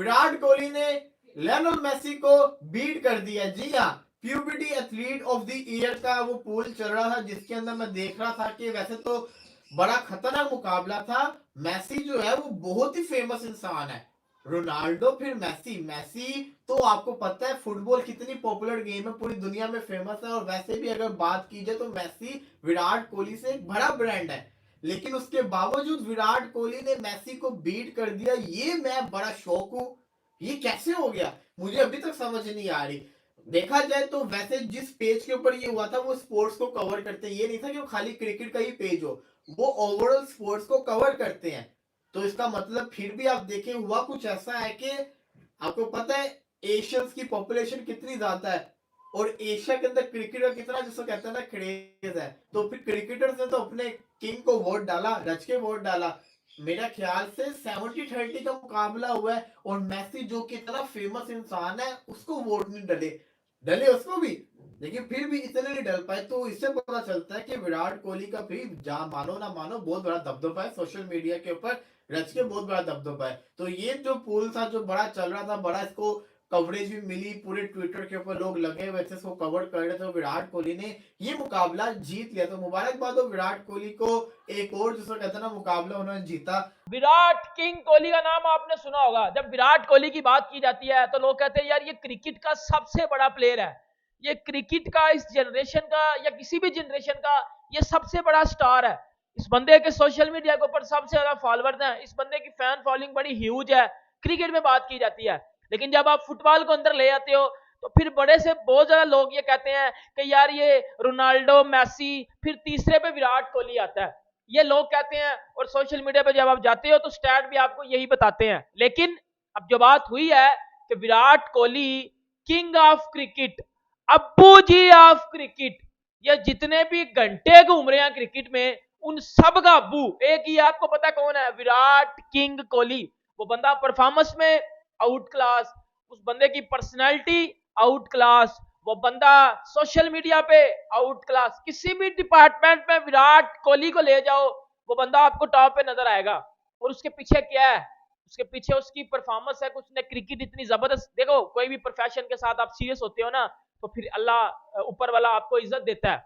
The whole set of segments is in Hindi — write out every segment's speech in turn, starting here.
विराट कोहली ने लियोनेल मेसी को बीट कर दिया। जी हाँ, puberty athlete of the year का वो पोल चल रहा था, जिसके अंदर मैं देख रहा था कि वैसे तो बड़ा खतरनाक मुकाबला था। मेसी जो है वो बहुत ही फेमस इंसान है। रोनाल्डो फिर मेसी। मेसी तो आपको पता है फुटबॉल कितनी पॉपुलर गेम है, पूरी दुनिया में फेमस है। और वैसे भी अगर बात की जाए तो मेसी विराट कोहली से एक बड़ा ब्रांड है। लेकिन उसके बावजूद विराट कोहली ने मेसी को बीट कर दिया। ये मैं बड़ा शौक हूं, ये कैसे हो गया मुझे अभी तक समझ नहीं आ रही। देखा जाए तो वैसे जिस पेज के ऊपर ये हुआ था वो स्पोर्ट्स को कवर करते हैं, ये नहीं था कि वो खाली क्रिकेट का ही पेज हो, वो ओवरऑल स्पोर्ट्स को कवर करते हैं। तो इसका मतलब फिर भी आप देखें हुआ कुछ ऐसा है कि आपको पता है एशियंस की पॉपुलेशन कितनी ज्यादा है और एशिया के अंदर क्रिकेट का कितना जिसको कहते हैं ना क्रेज है। तो फिर क्रिकेटर्स ने तो अपने किंग को वोट डाला, रच के वोट डाला। मेरा ख्याल से 70-30 का मुकाबला हुआ है और मेसी जो कि इतना फेमस इंसान है उसको वोट नहीं डले, डले उसको भी, लेकिन फिर भी इतने नहीं डल पाए। तो इससे पता चलता है कि विराट कोहली का भी जहां मानो ना मानो बहुत बड़ा दबदबा है सोशल मीडिया के ऊपर, रच के बहुत बड़ा दबदबा है। तो ये जो पोल था जो बड़ा चल रहा था, बड़ा इसको कवरेज भी मिली, पूरे ट्विटर के ऊपर लोग लगे हुए थे इसको कवर कर रहे थे। तो विराट कोहली ने ये मुकाबला जीत लिया, तो मुबारकबाद हो विराट कोहली को। एक और जिसको कहते हैं ना मुकाबला उन्होंने जीता। विराट किंग कोहली का नाम आपने सुना होगा। जब विराट कोहली की बात की जाती है तो लोग कहते हैं यार ये क्रिकेट का सबसे बड़ा प्लेयर है, ये क्रिकेट का इस जनरेशन का या किसी भी जनरेशन का ये सबसे बड़ा स्टार है। इस बंदे के सोशल मीडिया के ऊपर सबसे ज्यादा फॉलोअर्स हैं, इस बंदे की फैन फॉलोइंग बड़ी ह्यूज है। क्रिकेट में बात की जाती है, लेकिन जब आप फुटबॉल को अंदर ले आते हो तो फिर बड़े से बहुत ज्यादा लोग ये कहते हैं कि यार ये रोनाल्डो, मेसी, फिर तीसरे पे विराट कोहली आता है, ये लोग कहते हैं। और सोशल मीडिया पे जब आप जाते हो तो स्टैट भी आपको यही बताते हैं। लेकिन अब जो बात हुई है कि Virat Kohli king of cricket, अब्बू जी ऑफ क्रिकेट, ये जितने भी घंटे घूम रहे हैं क्रिकेट में उन सब का अब्बू एक ही आपको पता कौन है, विराट किंग कोहली। वो बंदा परफॉर्मेंस में आउट क्लास, उस बंदे की पर्सनैलिटी आउट क्लास, वो बंदा सोशल मीडिया पे आउट क्लास। किसी भी डिपार्टमेंट में विराट कोहली को ले जाओ वो बंदा आपको टॉप पे नजर आएगा। और उसके पीछे क्या है, उसके पीछे उसकी परफॉर्मेंस है। कुछ ने क्रिकेट इतनी जबरदस्त, देखो कोई भी प्रोफेशन के साथ आप सीरियस होते हो ना तो फिर अल्लाह ऊपर वाला आपको इज्जत देता है,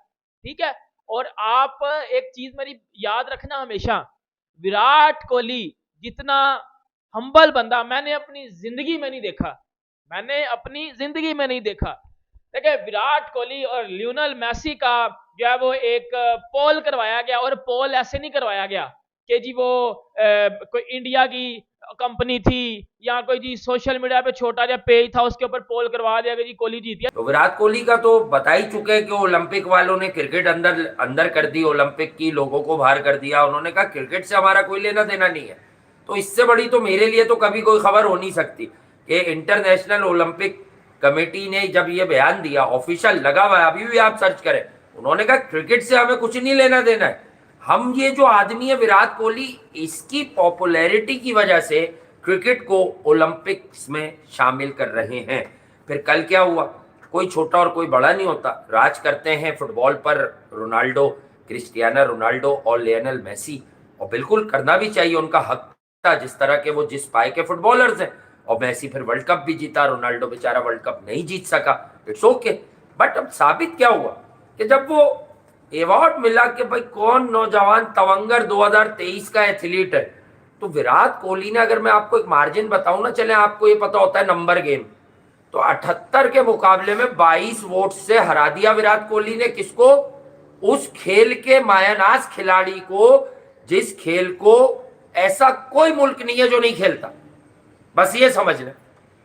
ठीक है। और आप एक चीज मेरी याद रखना हमेशा, विराट कोहली जितना हम्बल बंदा मैंने अपनी जिंदगी में नहीं देखा, मैंने अपनी जिंदगी में नहीं देखा। देखिए विराट कोहली और लियोनेल मेसी का जो है वो एक पोल करवाया गया, और पोल ऐसे नहीं करवाया गया कि जी वो कोई इंडिया की कंपनी थी या कोई जी सोशल मीडिया पे छोटा सा पेज था उसके ऊपर पोल करवा दिया कि जी कोहली जीत गया। तो विराट कोहली का तो बता ही चुके हैं कि ओलंपिक वालों ने क्रिकेट अंदर अंदर कर दी, ओलंपिक की लोगों को बाहर कर दिया। उन्होंने कहा क्रिकेट से हमारा कोई लेना देना नहीं है। तो इससे बड़ी तो मेरे लिए तो कभी कोई खबर हो नहीं सकती कि इंटरनेशनल ओलंपिक कमेटी ने जब ये बयान दिया, ऑफिशियल लगा हुआ है, अभी भी आप सर्च करें, उन्होंने कहा क्रिकेट से हमें कुछ नहीं लेना देना है। हम ये जो आदमी है विराट कोहली, इसकी पॉपुलैरिटी की वजह से क्रिकेट को ओलंपिक्स में शामिल कर रहे हैं। फिर कल क्या हुआ, कोई छोटा और कोई बड़ा नहीं होता, राज करते हैं फुटबॉल पर रोनाल्डो, क्रिस्टियानो रोनाल्डो और लियोनेल मेसी। और बिल्कुल करना भी चाहिए, उनका हक था, जिस तरह के वो जिस पाए के फुटबॉलर्स हैं। और मेसी फिर वर्ल्ड कप भी जीता, रोनाल्डो बेचारा वर्ल्ड कप नहीं जीत सका, इट्स ओके। बट अब साबित क्या हुआ कि जब वो अवार्ड मिला कि भाई कौन नौजवान तवंगर 2023 का एथलीट है, तो विराट कोहली ने, अगर मैं आपको एक मार्जिन बताऊं ना, चले आपको ये पता होता है नंबर गेम, तो 78 के मुकाबले में 22 वोट से हरा दिया विराट कोहली ने। किसको? उस खेल के मायानाज खिलाड़ी को, जिस खेल को ऐसा कोई मुल्क नहीं है जो नहीं खेलता। बस ये समझ लें,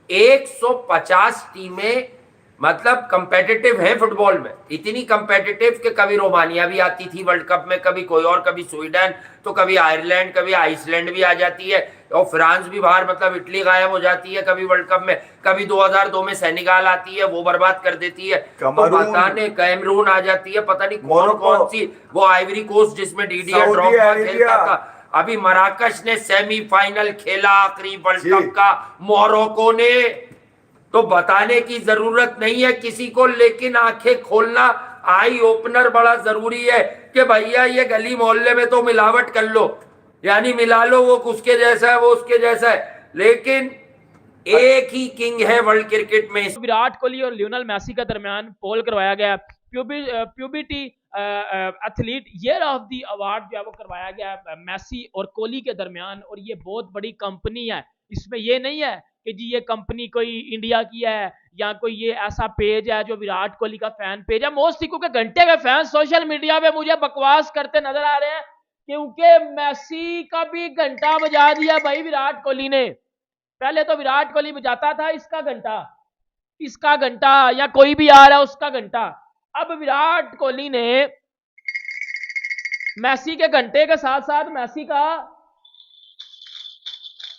150 टीमें मतलब कंपेटिटिव है फुटबॉल में, इतनी कंपेटिटिव कि कभी रोमानिया भी आती थी वर्ल्ड कप में, कभी कोई और, कभी स्वीडन, तो कभी आयरलैंड, कभी आइसलैंड भी आ जाती है, और फ्रांस भी बाहर, मतलब इटली गायब हो जाती है कभी वर्ल्ड कप में, कभी 2002 में सेनेगाल आती है, वो बर्बाद कर देती है, तो पता नहीं कैमरून आ जाती है, पता नहीं कौन कौन सी, वो आइवरी कोस्ट जिसमें डीडीआर ड्रॉगबा खेलता था, अभी मराकश ने सेमीफाइनल खेला आखिरी वर्ल्ड कप का मोरक्को ने। तो बताने की जरूरत नहीं है किसी को, लेकिन आंखें खोलना, आई ओपनर बड़ा जरूरी है कि भैया ये गली मोहल्ले में तो मिलावट कर लो, यानी मिला लो, वो उसके जैसा है वो उसके जैसा है, लेकिन एक ही किंग है वर्ल्ड क्रिकेट में। विराट कोहली और लियोनेल मेसी के दरमियान पोल करवाया गया। Puberty athlete year of the award जो है वो करवाया गया मेसी और कोहली के दरमियान, और ये बहुत बड़ी कंपनी है। इसमें ये नहीं है कि जी ये कंपनी कोई इंडिया की है या कोई ये ऐसा पेज है जो विराट कोहली का फैन पेज है। मोस्ट सिक्को के घंटे के फैन सोशल मीडिया पे मुझे बकवास करते नजर आ रहे हैं क्योंकि मेसी का भी घंटा बजा दिया भाई विराट कोहली ने। पहले तो विराट कोहली बजाता था इसका घंटा या कोई भी आ रहा है उसका घंटा। अब विराट कोहली ने मेसी के घंटे के साथ साथ मेसी का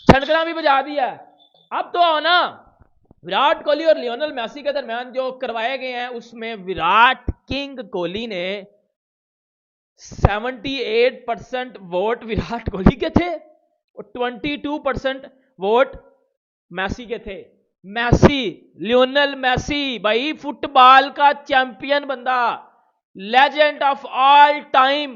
छनकना भी बजा दिया। अब तो आओ ना, विराट कोहली और लियोनेल मेसी के दरमियान जो करवाए गए हैं उसमें विराट किंग कोहली ने 78% वोट विराट कोहली के थे और 22% वोट मेसी के थे। मेसी, लियोनेल मेसी भाई फुटबॉल का चैंपियन बंदा, legend of all time,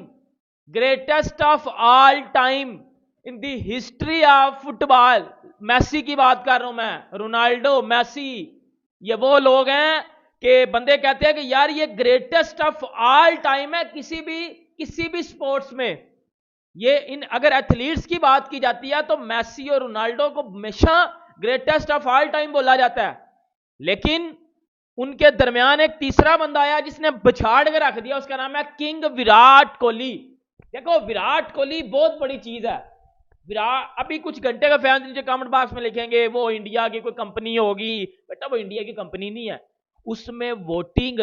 greatest of all time in the history of football. Messi की बात कर रहा हूं मैं, रोनाल्डो, मेसी, ये वो लोग हैं कि बंदे कहते हैं कि यार ये ग्रेटेस्ट ऑफ ऑल टाइम है किसी भी स्पोर्ट्स में। ये इन अगर एथलीट्स की बात की जाती है तो मेसी और रोनाल्डो को हमेशा ग्रेटेस्ट ऑफ ऑल टाइम बोला जाता है। लेकिन उनके दरमियान एक तीसरा बंदा आया जिसने बछाड़ के रख दिया, उसका नाम है किंग विराट कोहली। देखो विराट कोहली बहुत बड़ी चीज है। विराट अभी कुछ घंटे का फैन नीचे कमेंट बॉक्स में लिखेंगे वो इंडिया की कोई कंपनी होगी, बेटा वो इंडिया की कंपनी नहीं है। उसमें वोटिंग